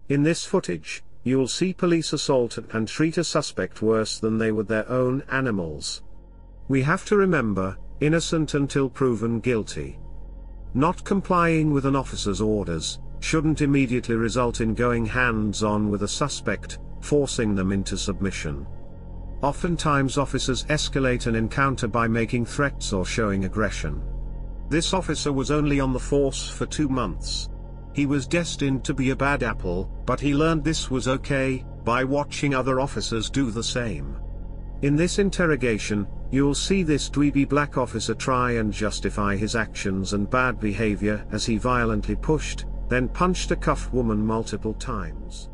In this footage, you'll see police assault and treat a suspect worse than they would their own animals. We have to remember, innocent until proven guilty. Not complying with an officer's orders shouldn't immediately result in going hands-on with a suspect, forcing them into submission. Oftentimes officers escalate an encounter by making threats or showing aggression. This officer was only on the force for 2 months. He was destined to be a bad apple, but he learned this was okay by watching other officers do the same. In this interrogation, you'll see this dweeby black officer try and justify his actions and bad behavior as he violently pushed, then punched a cuffed woman multiple times.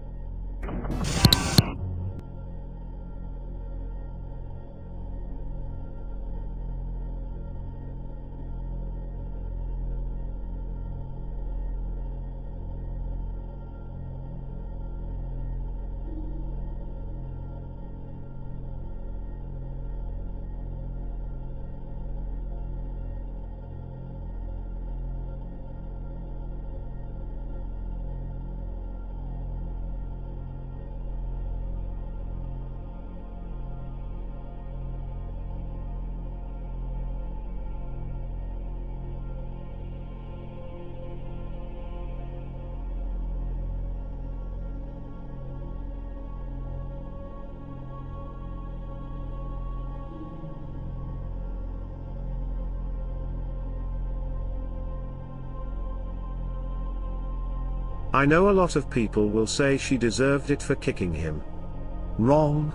I know a lot of people will say she deserved it for kicking him. Wrong.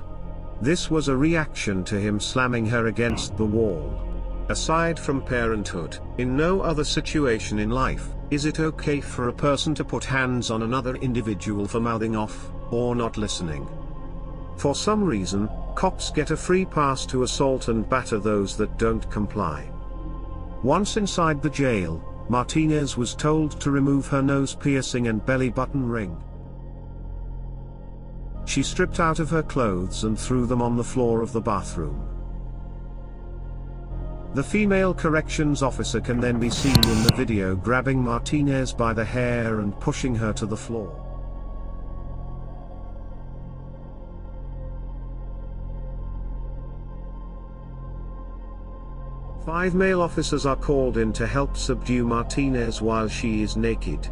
This was a reaction to him slamming her against the wall. Aside from parenthood, in no other situation in life, is it okay for a person to put hands on another individual for mouthing off, or not listening. For some reason, cops get a free pass to assault and batter those that don't comply. Once inside the jail, Martinez was told to remove her nose piercing and belly button ring. She stripped out of her clothes and threw them on the floor of the bathroom. The female corrections officer can then be seen in the video grabbing Martinez by the hair and pushing her to the floor. Five male officers are called in to help subdue Martinez while she is naked.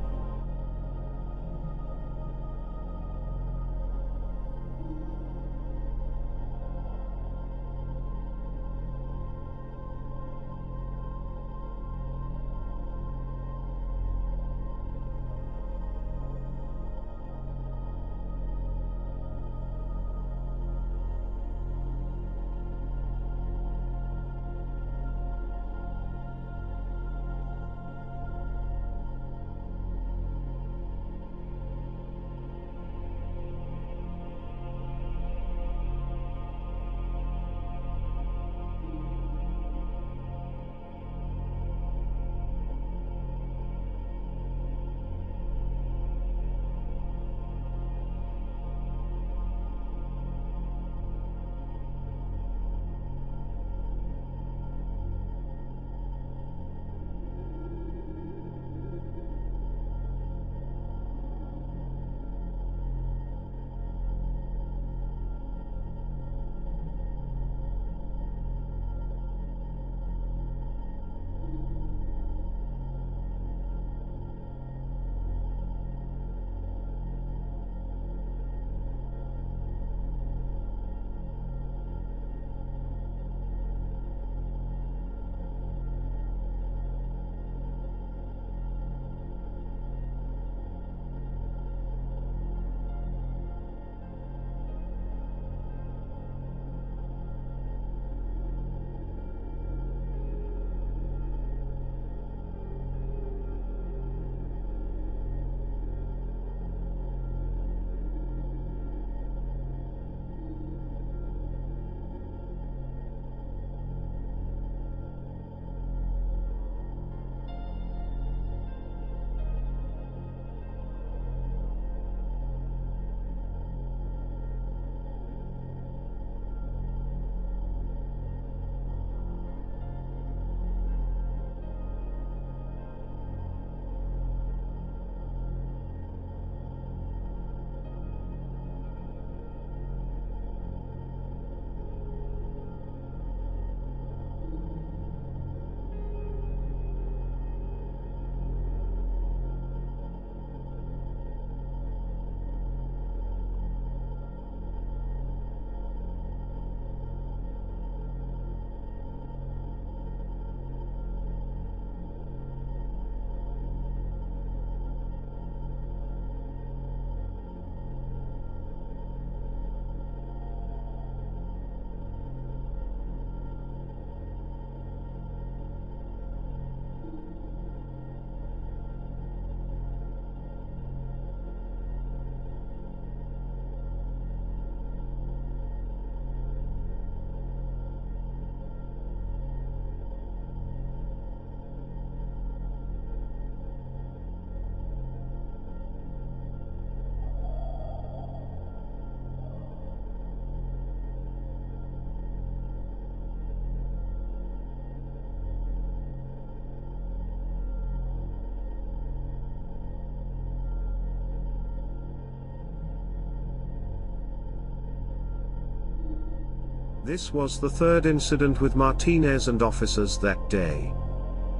This was the third incident with Martinez and officers that day.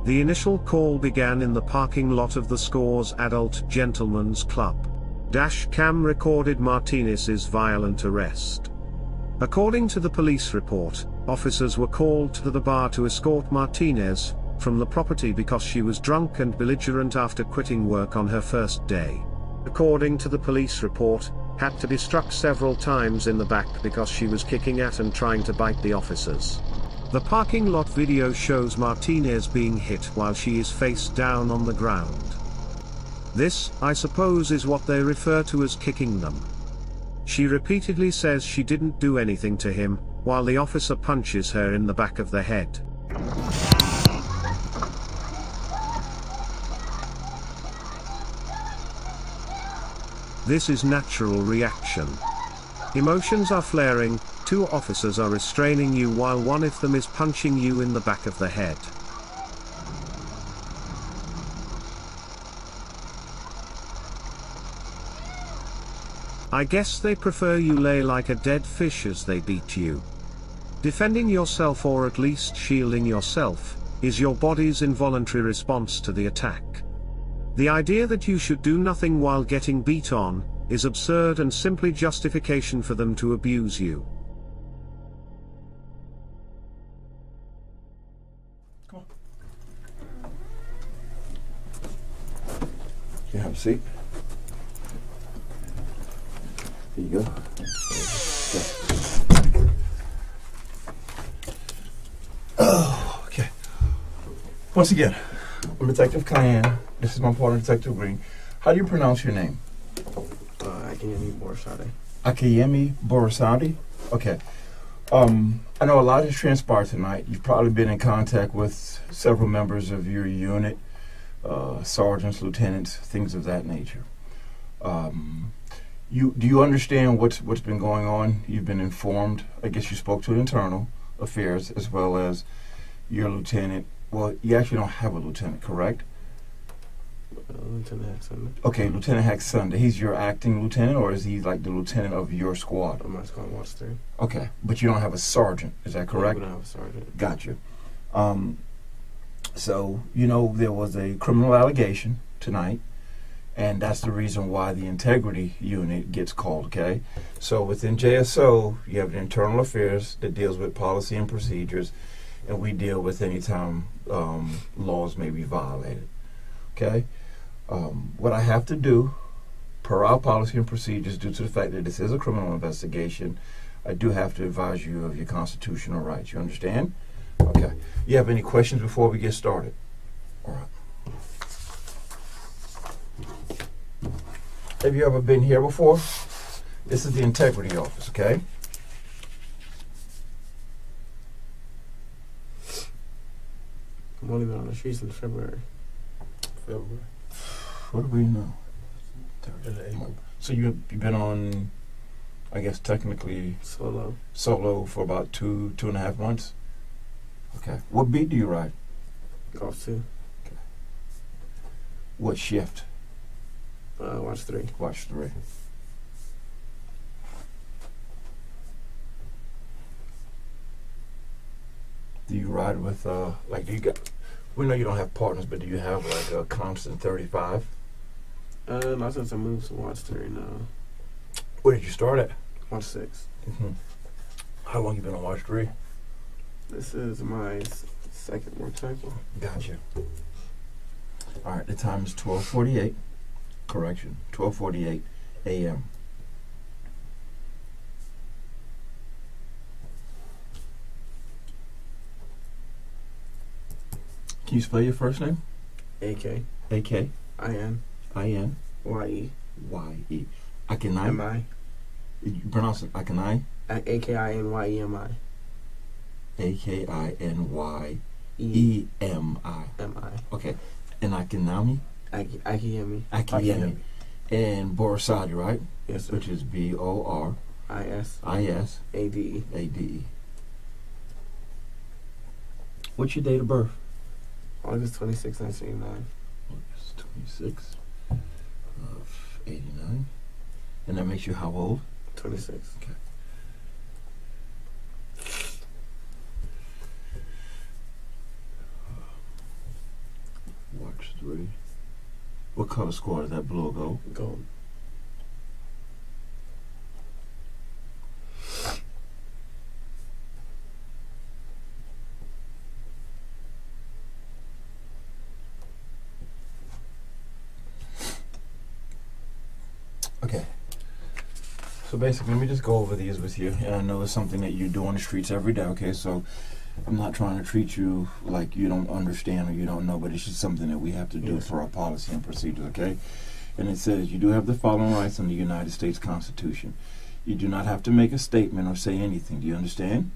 The initial call began in the parking lot of the Scores Adult Gentlemen's Club. Dash cam recorded Martinez's violent arrest. According to the police report, officers were called to the bar to escort Martinez from the property because she was drunk and belligerent after quitting work on her first day. According to the police report, had to be struck several times in the back because she was kicking at and trying to bite the officers. The parking lot video shows Martinez being hit while she is face down on the ground. This, I suppose, is what they refer to as kicking them. She repeatedly says she didn't do anything to him, while the officer punches her in the back of the head. This is natural reaction. Emotions are flaring, two officers are restraining you while one of them is punching you in the back of the head. I guess they prefer you lay like a dead fish as they beat you. Defending yourself, or at least shielding yourself, is your body's involuntary response to the attack. The idea that you should do nothing while getting beat on is absurd and simply justification for them to abuse you. Come on. You have a seat. There you go. Oh, okay. Once again, I'm Detective Cayenne. This is my partner, Detective Green. How do you pronounce your name? Akinyemi Borisade. Akinyemi Borisade? Okay. I know a lot has transpired tonight. You've probably been in contact with several members of your unit, sergeants, lieutenants, things of that nature. Do you understand what's been going on? You've been informed. I guess you spoke to Internal Affairs as well as your lieutenant. Well, you actually don't have a lieutenant, correct? Lieutenant Hack Sunday. Okay, Lieutenant Hack Sunday. He's your acting lieutenant, or is he like the lieutenant of your squad? My squad watch 3. Okay, but you don't have a sergeant. Is that correct? We don't have a sergeant. Gotcha. So, there was a criminal allegation tonight, and that's the reason why the integrity unit gets called, okay? So within JSO, you have the internal affairs that deals with policy and procedures, and we deal with any time laws may be violated, okay? What I have to do, per our policy and procedures, due to the fact that this is a criminal investigation, I do have to advise you of your constitutional rights. You understand? Okay. You have any questions before we get started? All right. Have you ever been here before? This is the integrity office, okay? I've only been on the streets since February. What do we know? So you've been on, I guess technically solo for about two and a half months. Okay. What beat do you ride? Golf 2. Okay. What shift? Watch 3. Watch 3. Do you ride with do you got? We know you don't have partners, but do you have like a constant 35? Not since I moved to Watch 3 now. Where did you start at? Watch 6. Mm-hmm. How long you been on Watch 3? This is my second motorcycle. Gotcha. All right, the time is 12:48. Correction, 12:48 a.m. Can you spell your first name? AK. AK. IN. IN. YE. YE. Akinyemi. MI. You pronounce it Akinyemi? AKINYEMI. AKINYEMI. MI. Okay. And Akinyemi? Akinyemi. Akinyemi. And Borisade, right? Yes, sir. Which is BORIS. ADE. ADE. What's your date of birth? August 26, 1989. August 26 of 89. And that makes you how old? 26. Okay. color score is that, blue or gold? Gold. Okay. So basically, let me just go over these with you. And I know it's something that you do on the streets every day, okay? So I'm not trying to treat you like you don't understand or you don't know, but it's just something that we have to do for our policy and procedures, okay? And it says, you do have the following rights in the United States Constitution. You do not have to make a statement or say anything. Do you understand?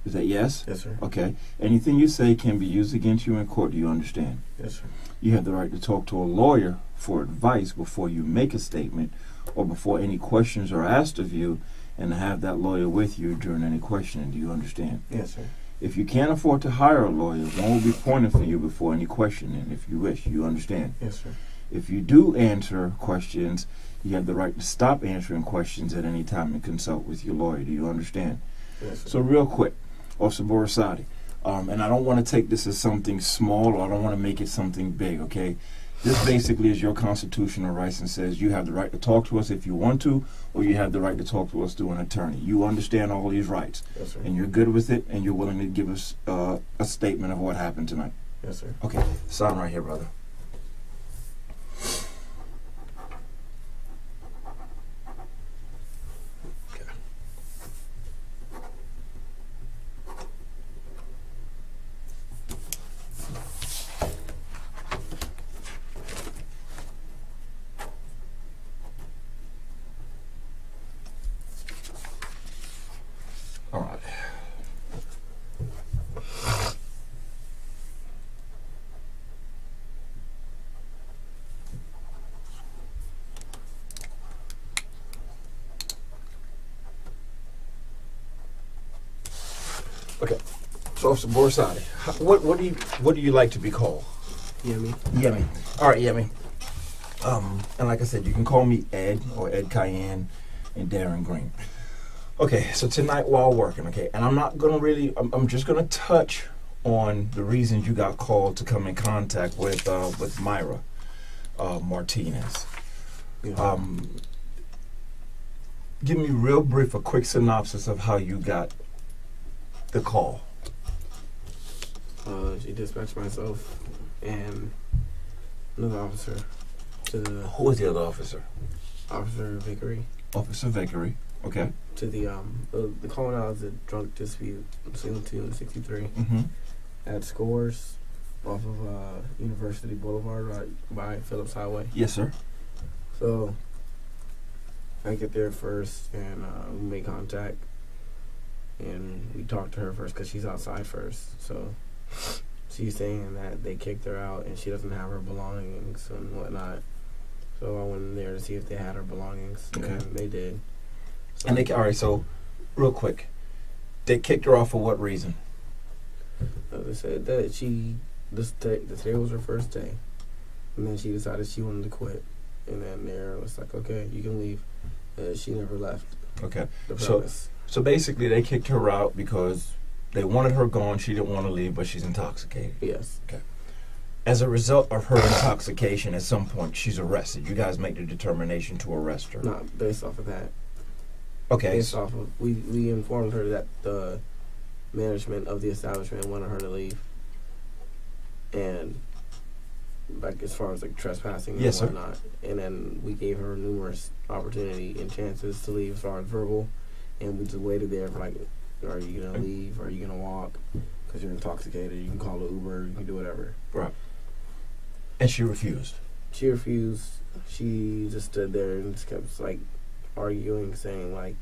Is that yes? Yes, sir. Okay. Anything you say can be used against you in court. Do you understand? Yes, sir. You have the right to talk to a lawyer for advice before you make a statement or before any questions are asked of you, and to have that lawyer with you during any questioning. Do you understand? Yes, sir. If you can't afford to hire a lawyer, one will be appointed for you before any questioning, if you wish. You understand? Yes, sir. If you do answer questions, you have the right to stop answering questions at any time and consult with your lawyer. Do you understand? Yes, sir. So real quick, Officer Borisade, and I don't want to take this as something small, or I don't want to make it something big, okay? This basically is your constitutional rights and says you have the right to talk to us if you want to, or you have the right to talk to us through an attorney. You understand all these rights, Yes, sir. and you're good with it, and you're willing to give us a statement of what happened tonight. Yes, sir. Okay, sign right here, brother. All right. Okay. So, Officer Borisade, what do you like to be called? Yemi. Yemi. All right, Yemi. And like I said, you can call me Ed or Ed Cayenne and Darren Green. Okay, so tonight while working, okay, and I'm not gonna really, I'm just gonna touch on the reasons you got called to come in contact with Myra Martinez. Yeah. Give me real brief, a quick synopsis of how you got the call. She dispatched myself and another officer to the Who was the other officer? Officer Vickery Officer Vickery. Okay. to the calling out of the drunk dispute between 2 and 63 Mm-hmm. at Scores off of University Boulevard right by Phillips Highway. Yes, sir. So I get there first and we make contact and we talk to her first because she's outside first. So she's saying that they kicked her out and she doesn't have her belongings and whatnot. So I went in there to see if they had her belongings. Okay. And they did. So And all right, so real quick, they kicked her off for what reason? they said that today was her first day. And then she decided she wanted to quit. And then there was like, okay, you can leave. She never left Okay. the So- premise. So basically, they kicked her out because they wanted her gone. She didn't want to leave, but she's intoxicated. Yes. As a result of her intoxication, at some point, she's arrested. You guys make the determination to arrest her. Not based off of that. Okay. Based off of we informed her that the management of the establishment wanted her to leave, and like as far as like trespassing and Yes, sir. whatnot, and then we gave her numerous opportunity and chances to leave as far as verbal, and we just waited there for like, are you gonna leave? Are you gonna walk? Because you're intoxicated. You can call an Uber. You can do whatever. Right. And she refused. She refused. She just stood there and just kept like arguing, saying like,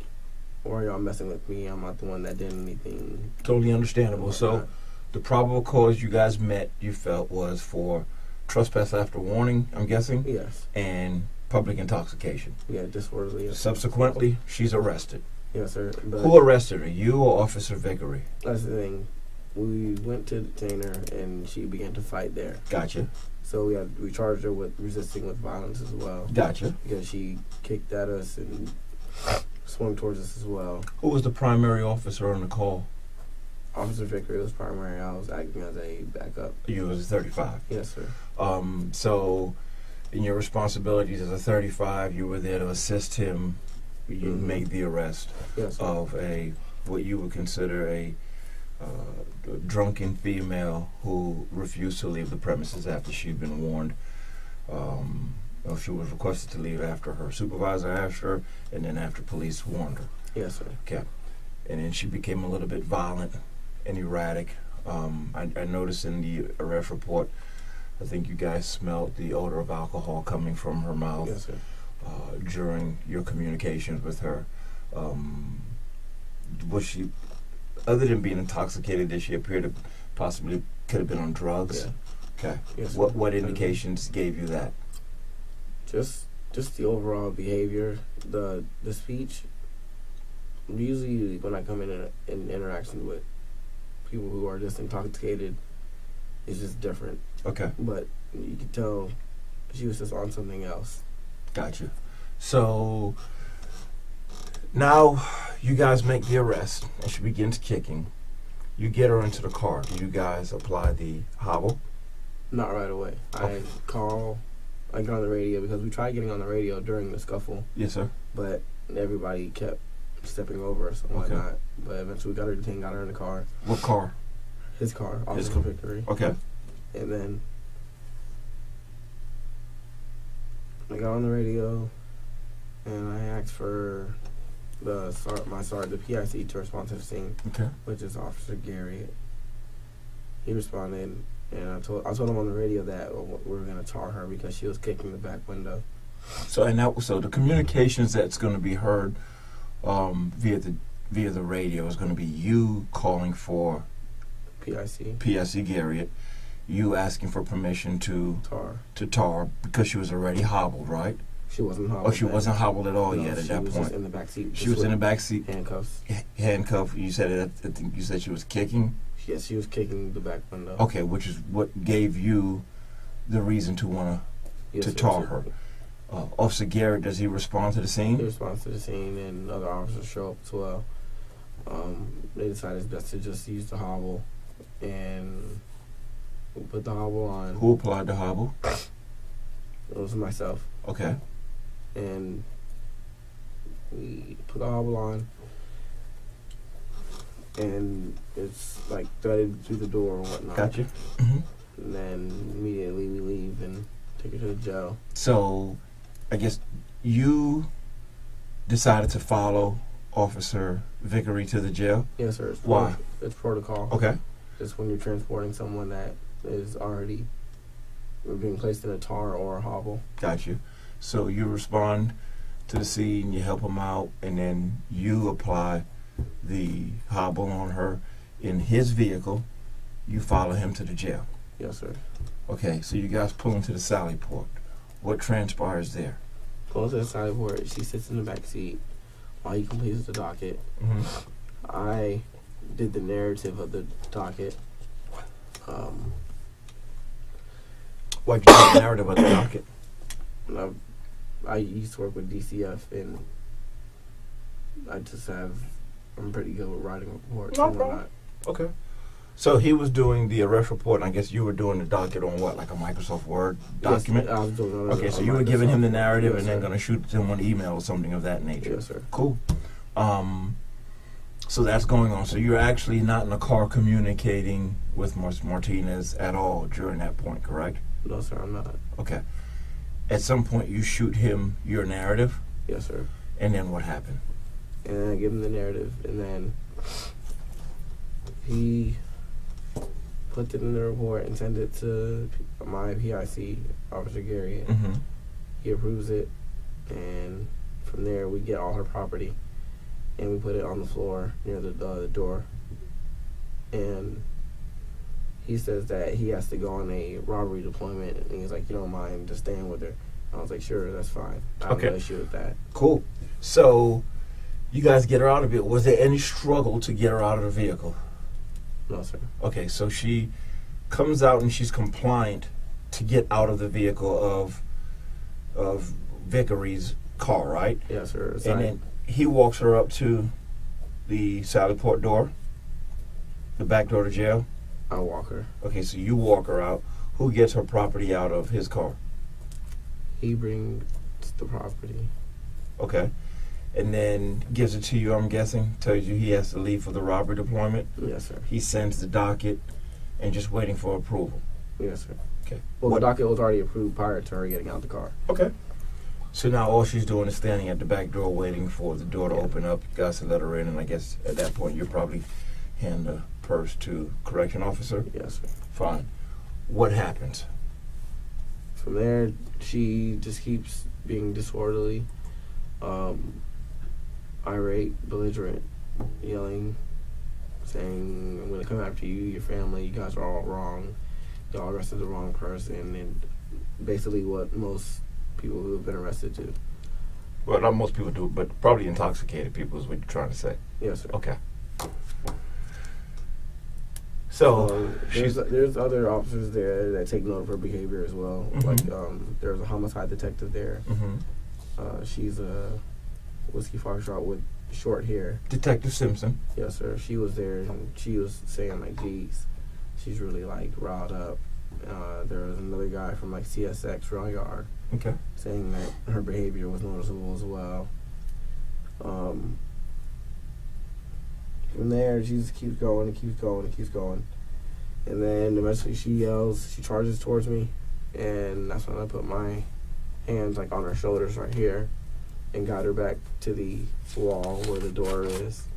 "Why are y'all messing with me? I'm not the one that did anything." Totally understandable. So, the probable cause you guys met, you felt, was for trespass after warning, I'm guessing, Yes. and public intoxication. Yeah, disorderly. Yes. Subsequently, she's arrested. Yes, sir. But Who arrested her, you or Officer Vickery? that's the thing. We went to detain her, and she began to fight there. Gotcha. So we charged her with resisting with violence as well, Gotcha. because she kicked at us and swung towards us as well. Who was the primary officer on the call? Officer Vickery was primary. I was acting as a backup. You was 35. Yes, sir. So in your responsibilities as a 35, you were there to assist him. You made the arrest of what you would consider a drunken female who refused to leave the premises after she'd been warned. She was requested to leave after her supervisor asked her, and then after police warned her. Yes, sir. Okay. And then she became a little bit violent and erratic. I noticed in the arrest report, I think you guys smelled the odor of alcohol coming from her mouth. Yes, sir. During your communications with her. Was she, other than being intoxicated, did she appear to possibly could have been on drugs? Yeah. Okay. Yes, What indications gave you that? Just the overall behavior, the speech. Usually, when I come in interaction with people who are just intoxicated, it's just different. Okay. But you could tell she was just on something else. Gotcha. So now you guys make the arrest, and she begins kicking. You get her into the car. Do you guys apply the hobble? Not right away. Okay. I get on the radio because we tried getting on the radio during the scuffle. Yes, sir. But everybody kept stepping over us and whatnot. But eventually we got her detained, got her in the car. What car? His car, His Officer car. Victory. Okay. And then I got on the radio and I asked for the PIC to respond to the scene, Okay. which is Officer Gary. He responded, and I told him on the radio that we were gonna tar her because she was kicking the back window. So the communications that's going to be heard via the radio is going to be you calling for PIC Garriott, you asking for permission to tar because she was already hobbled, right? She wasn't hobbled. Oh, she wasn't hobbled at all yet at that point. She was just in the back seat. She was in the back seat, handcuffs. handcuffed. You said it. I think you said she was kicking. Yes, she was kicking the back window. Okay, which is what gave you the reason to want to tar her. Officer Garrett, does he respond to the scene? He responds to the scene, and other officers show up as well. They decided it's best to just use the hobble, and we put the hobble on. Who applied the hobble? It was myself. Okay. And we put the hobble on, and it's like threaded through the door and whatnot. Gotcha. Mm-hmm. And then immediately we leave and take her to the jail. So, I guess you decided to follow Officer Vickery to the jail? Yes, sir. Why? It's protocol. Okay. It's when you're transporting someone that is already being placed in a tar or a hobble. Got you. So you respond to the scene, you help him out, and then you apply the hobble on her in his vehicle. You follow him to the jail. Yes, sir. Okay, so you guys pull into the Sally Port. What transpires there? Goes to the side port. She sits in the back seat while he completes the docket. Mm-hmm. I did the narrative of the docket. Why'd you do the narrative of the docket? I used to work with DCF, and I'm pretty good with writing reports and whatnot. Okay. So he was doing the arrest report, and I guess you were doing the docket on what, like a Microsoft Word document? Yes, I was doing it. Okay, so you were giving him the narrative and then going to shoot it to him on email or something of that nature. Yes, sir. Cool. So that's going on. So you're actually not in the car communicating with Martinez at all during that point, correct? No, sir, I'm not. Okay. At some point, you shoot him your narrative? Yes, sir. And then what happened? And I give him the narrative, and then he put it in the report and sent it to my PIC, Officer Gary. Mm-hmm. He approves it, and from there we get all her property, and we put it on the floor near the door. And he says that he has to go on a robbery deployment, and he's like, "You don't mind just staying with her?" I was like, "Sure, that's fine. I have no issue with that." Cool. So you guys get her out of it. Was there any struggle to get her out of the vehicle? No, sir. Okay, so she comes out and she's compliant to get out of the vehicle of Vickery's car, right? Yes, sir. And then he walks her up to the Sally Port door, the back door to jail. I walk her. Okay, so you walk her out. Who gets her property out of his car? He brings the property. Okay. And then gives it to you, I'm guessing, tells you he has to leave for the robbery deployment. Yes, sir. He sends the docket and just waiting for approval. Yes, sir. Okay. Well, the docket was already approved prior to her getting out the car. Okay. So now all she's doing is standing at the back door waiting for the door to open up. You guys to let her in, and I guess at that point you'll probably hand the purse to correction officer. Yes, sir. Fine. What happens? From there, she just keeps being disorderly, irate, belligerent, yelling, saying, "I'm going to come after you, your family, you guys are all wrong. Y'all arrested the wrong person," and basically what most people who have been arrested do. Well, not most people do, but probably intoxicated people is what you're trying to say. Yes, sir. Okay. So there's other officers there that take note of her behavior as well. Mhm. Like there's a homicide detective there. Mm-hmm. She's a whiskey foxtrot with short hair. Detective Simpson. Yes, sir. She was there, and she was saying like, "Geez, she's really like riled up." There was another guy from like CSX Rail Yard Okay. saying that her behavior was noticeable as well. From there, she just keeps going and keeps going and keeps going. And then eventually she yells, she charges towards me, and that's when I put my hands like on her shoulders right here and got her back to the wall where the door is.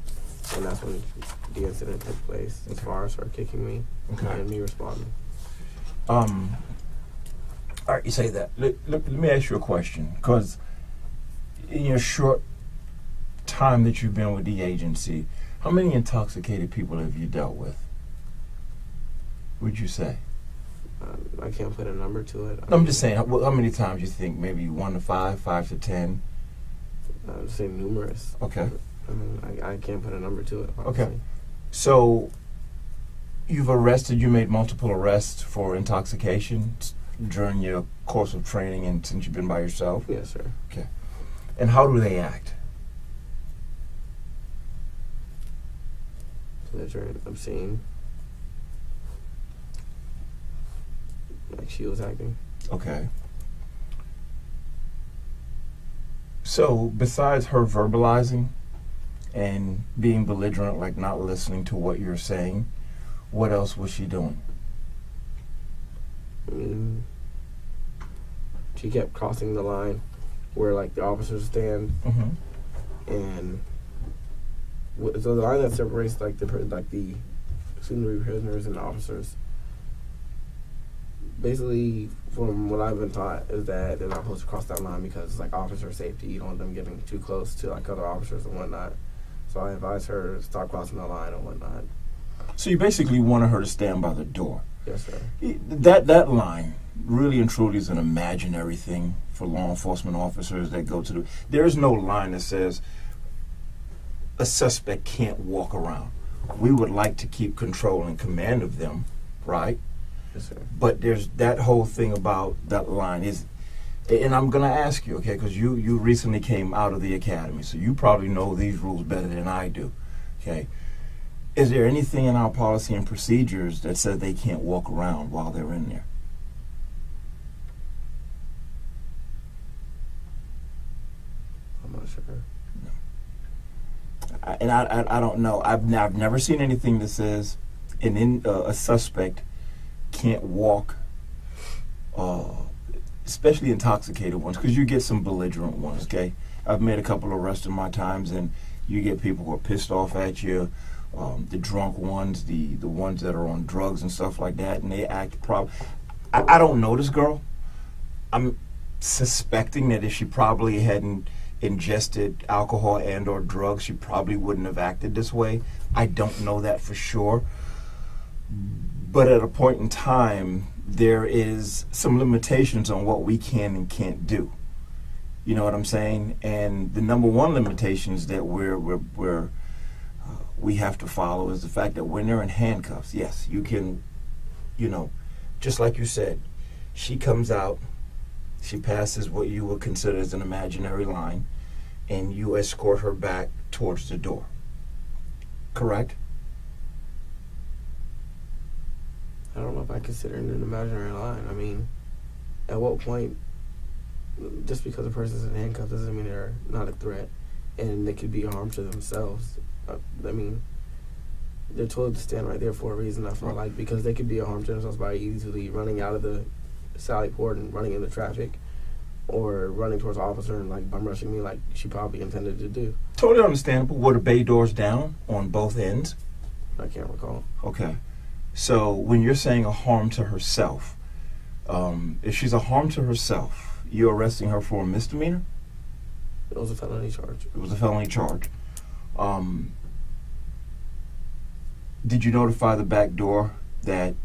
And that's when the incident took place, as far as her kicking me and me responding. All right, you say that. Let me ask you a question, because in your short time that you've been with the agency, how many intoxicated people have you dealt with? Would you say? I can't put a number to it. No, I'm just saying, how many times you think? Maybe 1 to 5, 5 to 10? I'd say numerous. Okay. I mean, I can't put a number to it, honestly. Okay. So you made multiple arrests for intoxication during your course of training and since you've been by yourself? Yes, sir. Okay. And how do they act? Belligerent, obscene. Like she was acting. Okay. So besides her verbalizing and being belligerent, like not listening to what you're saying, what else was she doing? She kept crossing the line where like the officers stand, and so the line that separates like the soon-to-be prisoners and the officers. Basically, from what I've been taught, is that they're not supposed to cross that line because it's like officer safety. You don't want them getting too close to like other officers and whatnot. So I advised her to stop crossing the line and whatnot. So you basically wanted her to stand by the door. Yes, sir. That line really and truly is an imaginary thing for law enforcement officers that go to the... There is no line that says a suspect can't walk around. We would like to keep control and command of them, right? Yes, sir. But there's that whole thing about that line is... And I'm going to ask you, okay, because you recently came out of the academy, so you probably know these rules better than I do, okay? Is there anything in our policy and procedures that says they can't walk around while they're in there? I'm not sure. No. I don't know. I've never seen anything that says a suspect can't walk, especially intoxicated ones, because you get some belligerent ones, okay? I've made a couple of arrests in my times, and you get people who are pissed off at you, the drunk ones, the ones that are on drugs and stuff like that, and they act I don't know this girl. I'm suspecting that if she probably hadn't ingested alcohol and or drugs, she probably wouldn't have acted this way. I don't know that for sure. But at a point in time, there is some limitations on what we can and can't do. You know what I'm saying? And the number one limitations that we have to follow is the fact that when they're in handcuffs, yes, you can, just like you said, she comes out, she passes what you would consider as an imaginary line, and you escort her back towards the door. Correct? I don't know if I consider it an imaginary line. I mean, at what point just because a person's in handcuffs doesn't mean they're not a threat, and they could be a harm to themselves. I mean, they're told to stand right there for a reason, I feel like, because they could be a harm to themselves by easily running out of the Sally Port and running into traffic, or running towards an officer and like bum rushing me like she probably intended to do. Totally understandable. Were the bay doors down on both ends? I can't recall. Okay. So when you're saying a harm to herself, if she's a harm to herself, you're arresting her for a misdemeanor? It was a felony charge. It was a felony charge. Did you notify the back door that,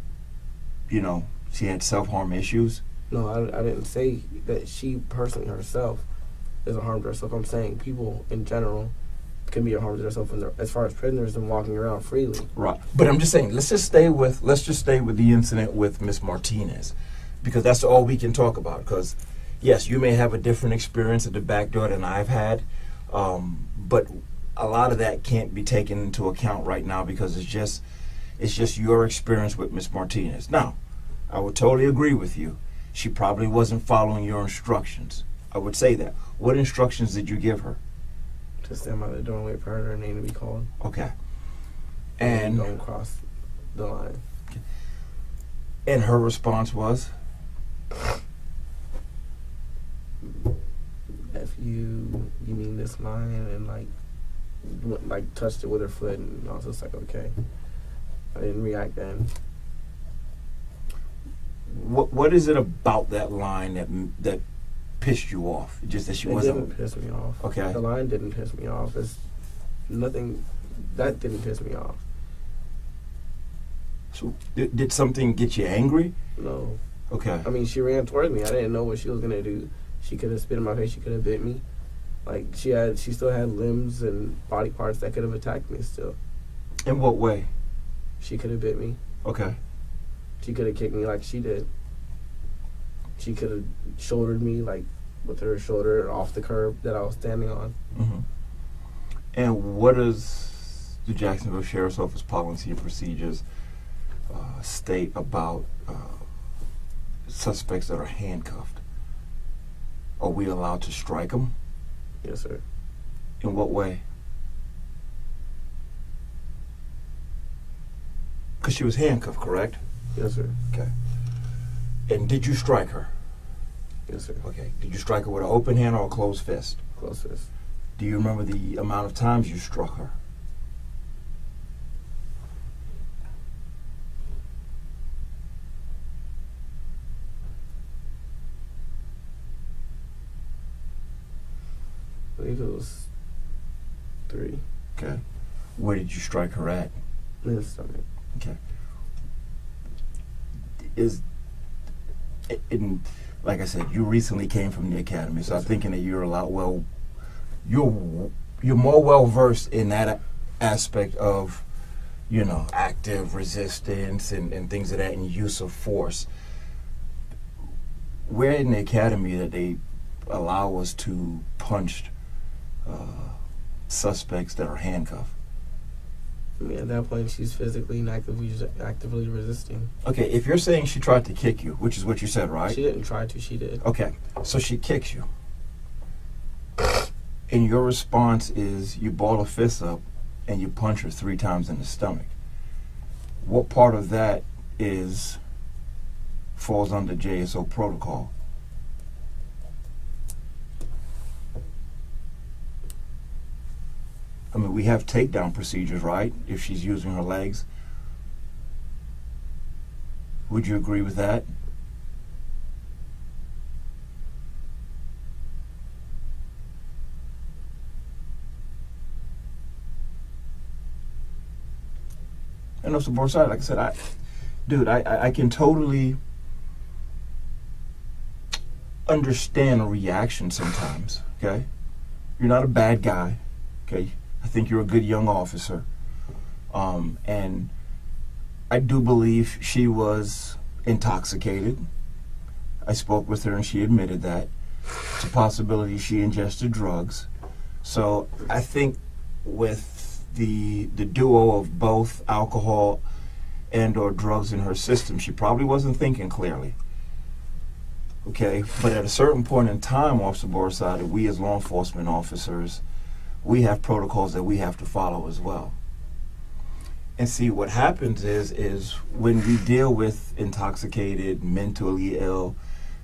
you know, she had self-harm issues? No, I didn't say that she personally herself is a harm to herself. I'm saying people in general can be a harm to themselves as far as prisoners and walking around freely. Right. But I'm just saying, let's just stay with the incident with Miss Martinez, because that's all we can talk about. Because yes, you may have a different experience at the back door than I've had, but a lot of that can't be taken into account right now because it's just your experience with Miss Martinez. Now, I would totally agree with you. She probably wasn't following your instructions. I would say that. What instructions did you give her? To stand by the door and wait for her name to be called. Okay. And don't cross the line. Okay. And her response was? If you mean this line, and like touched it with her foot, and I was just like, okay. I didn't react then. What is it about that line that pissed you off? Just that she wasn't. It didn't piss me off. Okay. The line didn't piss me off. It's nothing. That didn't piss me off. So did something get you angry? No. Okay. I mean, she ran towards me. I didn't know what she was gonna do. She could have spit in my face. She could have bit me. Like she still had limbs and body parts that could have attacked me still. In what way? She could have bit me. Okay. She could have kicked me like she did. She could have shouldered me like with her shoulder off the curb that I was standing on. Mm-hmm. And what does the Jacksonville Sheriff's Office policy and procedures state about suspects that are handcuffed? Are we allowed to strike them? Yes, sir. In what way? Because she was handcuffed, correct? Yes, sir. Okay. And did you strike her? Yes, sir. Okay. Did you strike her with an open hand or a closed fist? Close fist. Do you remember the amount of times you struck her? I believe it was 3. Okay. Where did you strike her at? In the stomach. Okay. Like I said, you recently came from the academy, so I'm thinking that you're you're more well versed in that aspect of, you know, active resistance and things of that, and use of force. Where in the academy that they allow us to punch suspects that are handcuffed? I mean, at that point, she's physically and actively resisting. Okay, if you're saying she tried to kick you, which is what you said, right? She didn't try to, she did. Okay, so she kicks you. And your response is you ball a fist up and you punch her 3 times in the stomach. What part of that falls under JSO protocol? I mean, we have takedown procedures, right? If she's using her legs. Would you agree with that? And also, Borisade, like I said, I can totally understand a reaction sometimes, okay? You're not a bad guy, okay? I think you're a good young officer. And I do believe she was intoxicated. I spoke with her and she admitted that. It's a possibility she ingested drugs. So I think with the duo of both alcohol and or drugs in her system, she probably wasn't thinking clearly. Okay, but at a certain point in time, Officer Borisade, we as law enforcement officers, we have protocols that we have to follow as well. And see, what happens is when we deal with intoxicated, mentally ill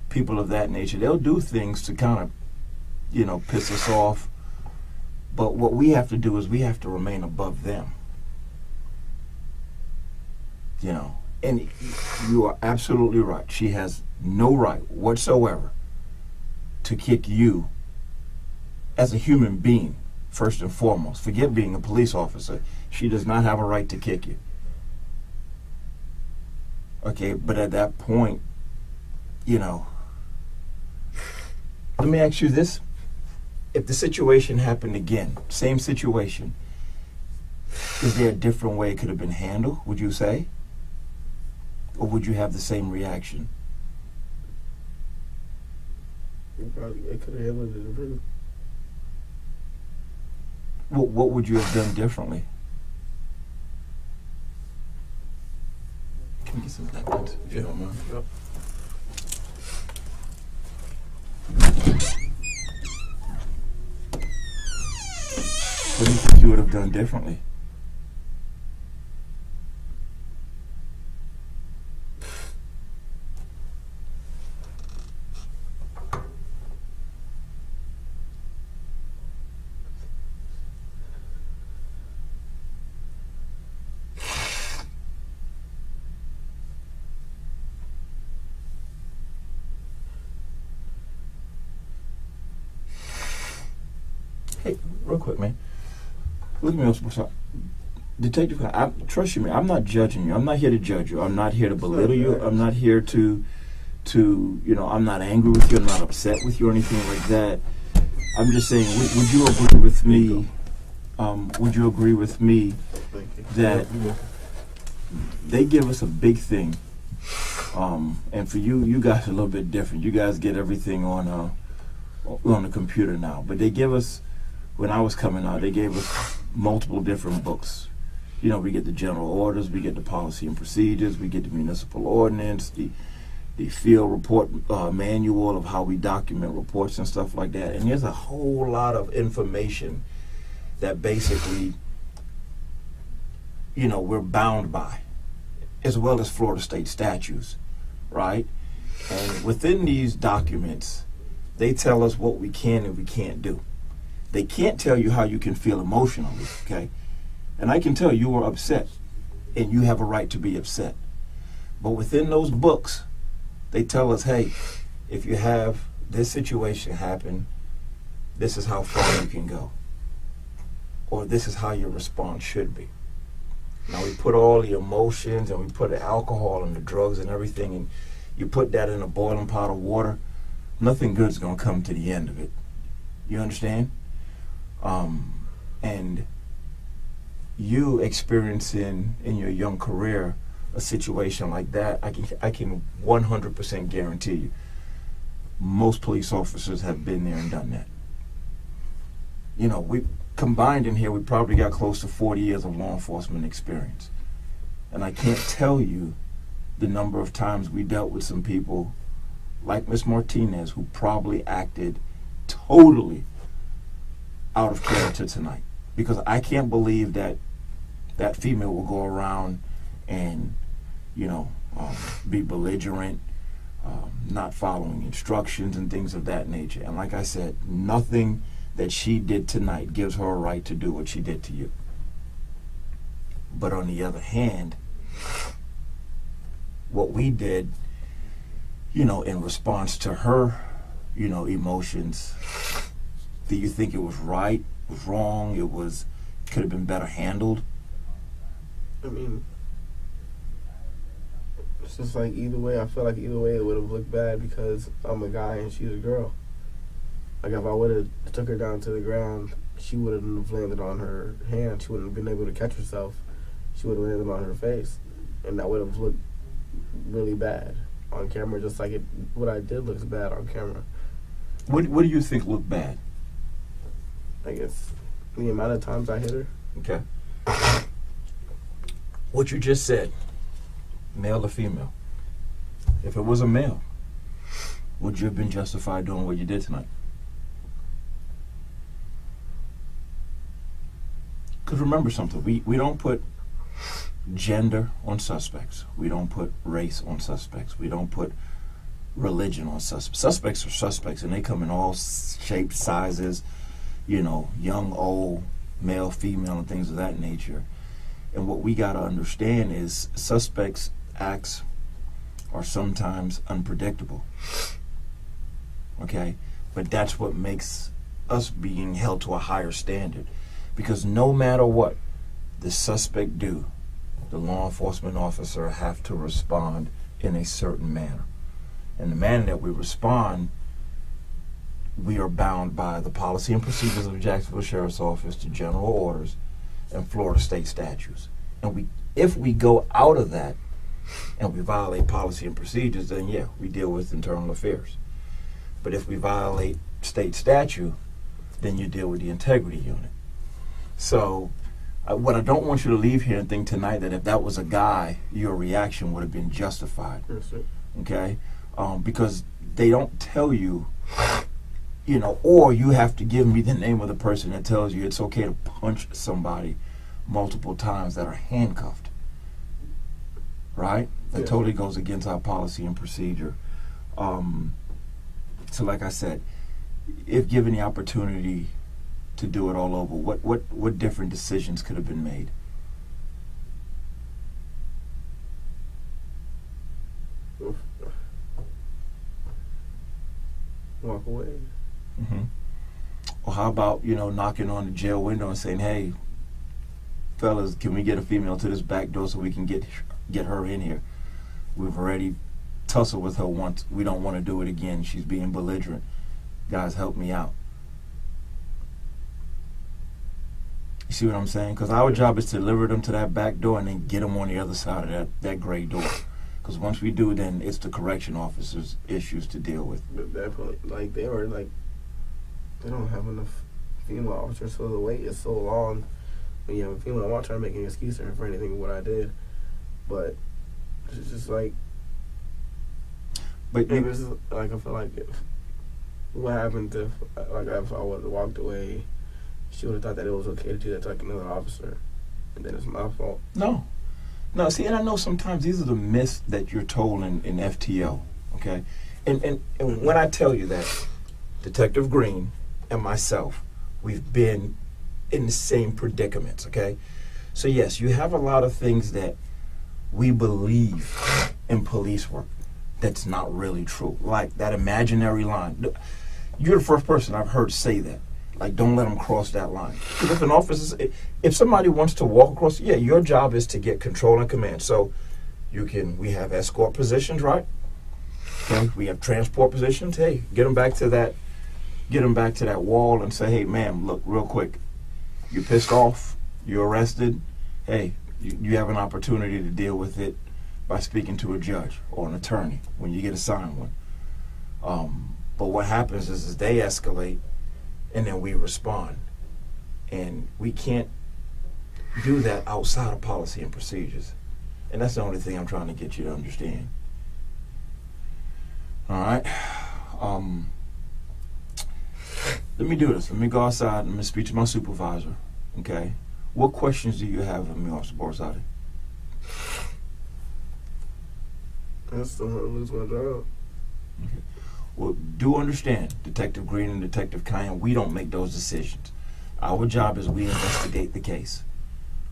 people of that nature, they'll do things to kind of, piss us off. But what we have to do is we have to remain above them. And you are absolutely right. She has no right whatsoever to kick you as a human being, first and foremost. Forget being a police officer. She does not have a right to kick you. Okay, but at that point, let me ask you this. If the situation happened again, same situation, is there a different way it could have been handled, would you say? Or would you have the same reaction? It could have handled it differently. What would you have done differently? Can we get some napkins, if you don't mind? Yep. What do you think you would have done differently? Hey, real quick, man. Look at me, Mr. Detective, trust you, man. I'm not judging you. I'm not here to judge you. I'm not here to belittle you. I'm not here to I'm not angry with you. I'm not upset with you or anything like that. I'm just saying, would you agree with me? Would you agree with me that they give us a big thing? And for you guys are a little bit different. You guys get everything on the computer now, but they give us. When I was coming out, they gave us multiple different books. We get the general orders, we get the policy and procedures, we get the municipal ordinance, the field report manual of how we document reports and stuff like that. And there's a whole lot of information that basically, we're bound by, as well as Florida state statutes, right? And within these documents, they tell us what we can and we can't do. They can't tell you how you can feel emotionally, okay? And I can tell you were upset, and you have a right to be upset. But within those books, they tell us, hey, if you have this situation happen, this is how far you can go. Or this is how your response should be. Now we put all the emotions and we put the alcohol and the drugs and everything, and you put that in a boiling pot of water, nothing good's gonna come to the end of it. You understand? And you experiencing in your young career a situation like that, I can 100% guarantee you, most police officers have been there and done that. We combined in here, we probably got close to 40 years of law enforcement experience. And I can't tell you the number of times we dealt with some people like Miss Martinez who probably acted totally out of character tonight, because I can't believe that that female will go around and be belligerent, not following instructions and things of that nature. And like I said, nothing that she did tonight gives her a right to do what she did to you. But on the other hand, what we did, in response to her, emotions, do you think it was right, was wrong, could have been better handled? I mean, it's just like either way, I feel like either way it would have looked bad because I'm a guy and she's a girl. Like if I would have took her down to the ground, she wouldn't have landed on her hand. She wouldn't have been able to catch herself. She would have landed on her face. And that would have looked really bad on camera, just like what I did looks bad on camera. What do you think looked bad? I guess the amount of times I hit her. Okay. What you just said, male or female? If it was a male, would you have been justified doing what you did tonight? Because remember something, we don't put gender on suspects. We don't put race on suspects. We don't put religion on suspects. Suspects are suspects, and they come in all shapes, sizes, young, old, male, female, and things of that nature. And what we got to understand is suspects' acts are sometimes unpredictable. Okay? But that's what makes us being held to a higher standard. Because no matter what the suspect do, the law enforcement officer have to respond in a certain manner. And the manner that we respond, we are bound by the policy and procedures of the Jacksonville Sheriff's Office, the general orders, and Florida state statutes. And if we go out of that and we violate policy and procedures, then yeah, we deal with internal affairs. But if we violate state statute, then you deal with the integrity unit. So what I don't want you to leave here and think tonight that if that was a guy, your reaction would have been justified. Yes, sir. Okay? Because they don't tell you, or you have to give me the name of the person that tells you it's okay to punch somebody multiple times that are handcuffed. Right? That Yeah. totally goes against our policy and procedure. So like I said, if given the opportunity to do it all over, what different decisions could have been made? Walk away. Mm-hmm. Or how about, knocking on the jail window and saying, hey, fellas, can we get a female to this back door so we can get her in here? We've already tussled with her once. We don't want to do it again. She's being belligerent. Guys, help me out. You see what I'm saying? Because our job is to deliver them to that back door and then get them on the other side of that gray door. Because once we do, then it's the correction officer's issues to deal with. But definitely, they don't have enough female officers, so the wait is so long. When you have a female, I'm not trying to make an excuse for anything of what I did, but it's just But I feel like what happened if I would have walked away, she would have thought that it was okay to do that to another officer, and then it's my fault. No, see, and I know sometimes these are the myths that you're told in FTO, okay? And when I tell you that, Detective Green and myself, we've been in the same predicaments, okay? So yes, you have a lot of things that we believe in police work that's not really true. Like that imaginary line. You're the first person I've heard say that. Like, don't let them cross that line. Because if an officer, if somebody wants to walk across, yeah, your job is to get control and command. So we have escort positions, right? Okay, we have transport positions. Hey, get them back to that wall and say, hey, ma'am, look, real quick, you're pissed off, you're arrested. Hey, you have an opportunity to deal with it by speaking to a judge or an attorney when you get assigned one. But what happens is they escalate, and then we respond. And we can't do that outside of policy and procedures. And that's the only thing I'm trying to get you to understand. All right? Let me do this. Let me go outside and let me speak to my supervisor. Okay? What questions do you have of me, Officer Borisade? I just don't want to lose my job. Okay. Well, do understand, Detective Green and Detective Kyan, we don't make those decisions. Our job is we investigate the case.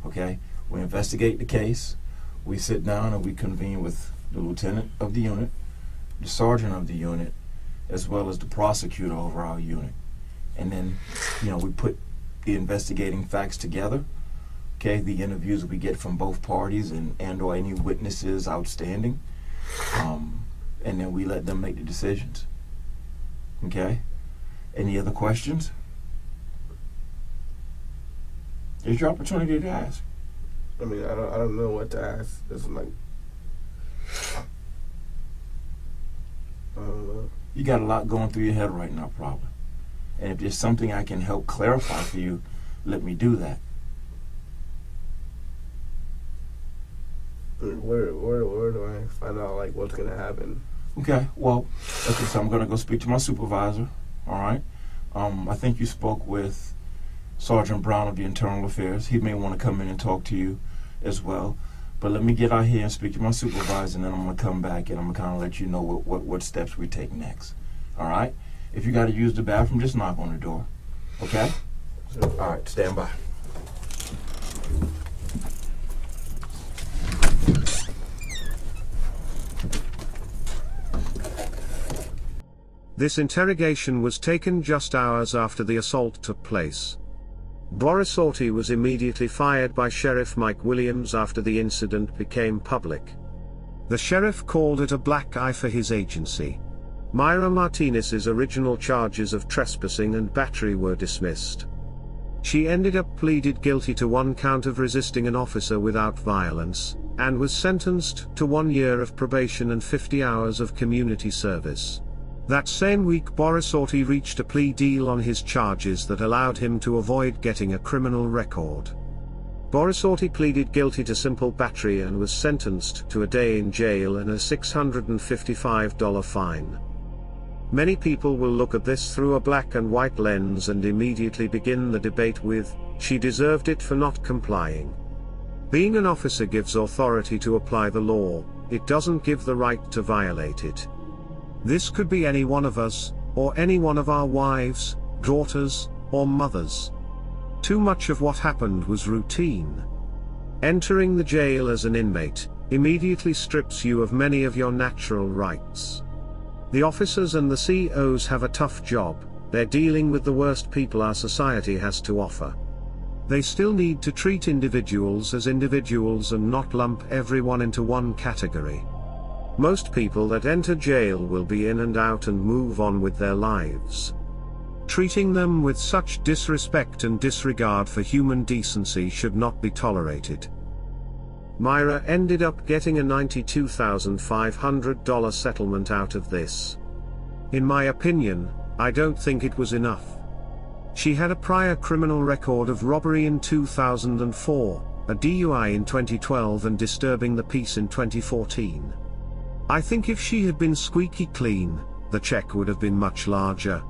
Okay? We investigate the case. We sit down and we convene with the lieutenant of the unit, the sergeant of the unit, as well as the prosecutor over our unit. And then, we put the investigating facts together. Okay? The interviews we get from both parties and or any witnesses outstanding. And then we let them make the decisions. Okay? Any other questions? It's your opportunity to ask. I mean, I don't know what to ask. It's like, I don't know. You got a lot going through your head right now, probably. And if there's something I can help clarify for you, let me do that. Where do I find out what's gonna happen? Okay, well, okay, so I'm going to go speak to my supervisor, all right? I think you spoke with Sergeant Brown of the Internal Affairs. He may want to come in and talk to you as well. But let me get out here and speak to my supervisor, and then I'm going to come back and I'm going to kind of let you know what steps we take next, all right? If you got to use the bathroom, just knock on the door, okay? All right, stand by. This interrogation was taken just hours after the assault took place. Borisade was immediately fired by Sheriff Mike Williams after the incident became public. The sheriff called it a black eye for his agency. Myra Martinez's original charges of trespassing and battery were dismissed. She ended up pleaded guilty to 1 count of resisting an officer without violence, and was sentenced to 1 year of probation and 50 hours of community service. That same week Borisade reached a plea deal on his charges that allowed him to avoid getting a criminal record. Borisade pleaded guilty to simple battery and was sentenced to a day in jail and a $655 fine. Many people will look at this through a black and white lens and immediately begin the debate with, "She deserved it for not complying." Being an officer gives authority to apply the law, it doesn't give the right to violate it. This could be any one of us, or any one of our wives, daughters, or mothers. Too much of what happened was routine. Entering the jail as an inmate immediately strips you of many of your natural rights. The officers and the COs have a tough job, they're dealing with the worst people our society has to offer. They still need to treat individuals as individuals and not lump everyone into one category. Most people that enter jail will be in and out and move on with their lives. Treating them with such disrespect and disregard for human decency should not be tolerated. Myra ended up getting a $92,500 settlement out of this. In my opinion, I don't think it was enough. She had a prior criminal record of robbery in 2004, a DUI in 2012 and disturbing the peace in 2014. I think if she had been squeaky clean, the check would have been much larger.